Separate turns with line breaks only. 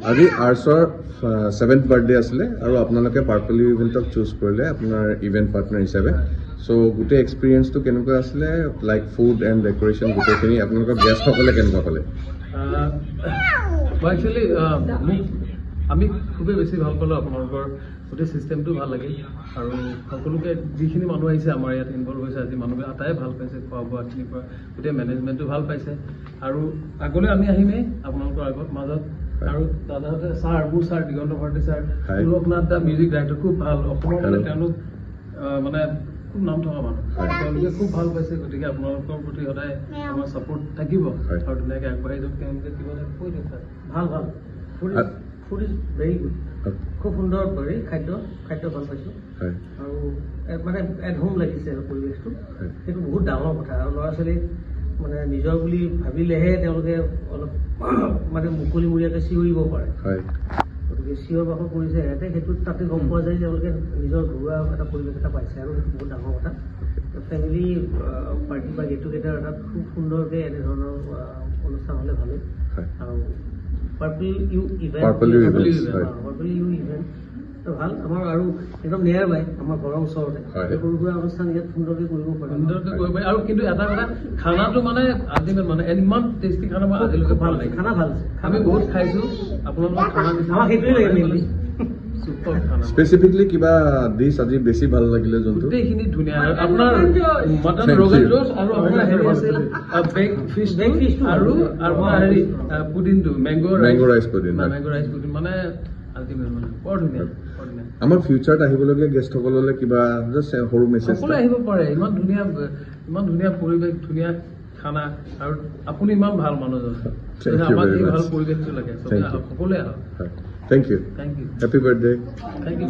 আজি আৰ্টছৰ 7th birthday আছিলে আৰু আপোনালোকে পাৰ্পল ইভেণ্টক চুজ কৰিলে আপোনাৰ ইভেণ্ট পাৰ্টনাৰ হিচাপে সো গোটেই এক্সপিৰিয়েন্সটো কেনেকুৱা আছিলে লাইক ফুড এণ্ড ডেকোৰেশ্যন গোটেইখিনি আপোনালোকৰ গেষ্টসকলে কেনেকুৱা পালে
একচুৱেলি আমি খুবেই বেছি ভাল পালোঁ আপোনালোকৰ গোটেই চিষ্টেমটো ভাল লাগিল আৰু সকলোকে যিখিনি মানুহ আহিছে আমাৰ ইয়াত ইনভলভ হৈছে আজি মানুহে আটাই ভাল পাইছে খোৱা বোৱাখিনিৰ পৰা গোটেই মেনেজমেণ্টটো ভাল পাইছে আৰু আগলৈ আমি আহিমেই আপোনালোকৰ আগত মাজত আৰু দাদাহঁতে ছাৰ মোৰ ছাৰ দিগন্ত ভাৰতী ছাৰ পুলকনাথ দা মিউজিক ডাইৰেক্টৰ খুব ভাল অসমৰ মানে তেওঁলোক মানে খুব নাম থকা মানুহ তেওঁলোকে খুব ভাল পাইছে গতিকে আপোনালোকৰ প্ৰতি সদায় আমাৰ ছাপোৰ্ট থাকিব আৰু ধুনীয়াকৈ আগবাঢ়ি যাওক তেওঁলোকে কিবা এটা কৈ দিয়ক
ভাল ভাল ফুড ইজ ভেৰি গুড খুব সুন্দৰ কৰি খাদ্য ভাল পাইছোঁ আৰু মানে এট হোম লাগিছে আৰু পৰিৱেশটো সেইটো বহুত ডাঙৰ কথা আৰু ল'ৰা ছোৱালীক মানে নিজৰ বুলি ভাবিলেহে তেওঁলোকে অলপ মানে মুকলিমূৰীয়াকৈ চিঞৰিব পাৰে গতিকে চিঞৰ বাখৰ কৰিছে সিহঁতে সেইটোত তাতে গম পোৱা যায় যে তেওঁলোকে নিজৰ ঘৰুৱা এটা পৰিৱেশ এটা পাইছে আৰু সেইটো বহুত ডাঙৰ কথা ফেমিলি পাৰ্টি বা গেট টুগেডাৰ এটা খুব সুন্দৰকৈ এনেধৰণৰ অনুষ্ঠান হ'লে ভালেই আৰু পাৰ্পল ইউ ইভেণ্ট ভাল আমাৰ আৰু একদম নিয়াৰ বাই আমাৰ ঘৰৰ ওচৰতে সৰু সুৰা অনুষ্ঠান ইয়াত সুন্দৰকৈ কৰিব পাৰে
আৰু কিন্তু এটা কথা খানাটো মানে আল্টিমেট মানে ইমান টেষ্টি খানা মই আজিলৈকে ভাল লাগে
খানা ভাল
আমি বহুত খাইছোঁ আপোনালোকৰ খানা
আমাক সেইটোৱে লাগে মেইনলি
স্পেচিফিকলি কিবা ডিছ আজি বেছি ভাল লাগিলে যোনটো
গোটেইখিনি ধুনীয়া আপোনাৰ মটন ৰগন জোছ আৰু আপোনাৰ হেৰি আছিল বেগ ফিছ আৰু আপোনাৰ হেৰি পুডিংটো মেংগো ৰাইচ পুডিং মানে আল্টিমেট মানে বৰ ধুনীয়া
আমাৰ ফিউচাৰত আহিবলগীয়া গেষ্টসকললৈ কিবা জাষ্ট সৰু মেছেজ
সকলোৱে আহিব পাৰে ইমান ধুনীয়া পৰিৱেশ ধুনীয়া খানা আৰু আপুনি ইমান ভাল মানুহজন আমাক এই ভাল পৰিৱেশটো লাগে সকলোৱে আহক
thank you
thank you
happy birthday
thank U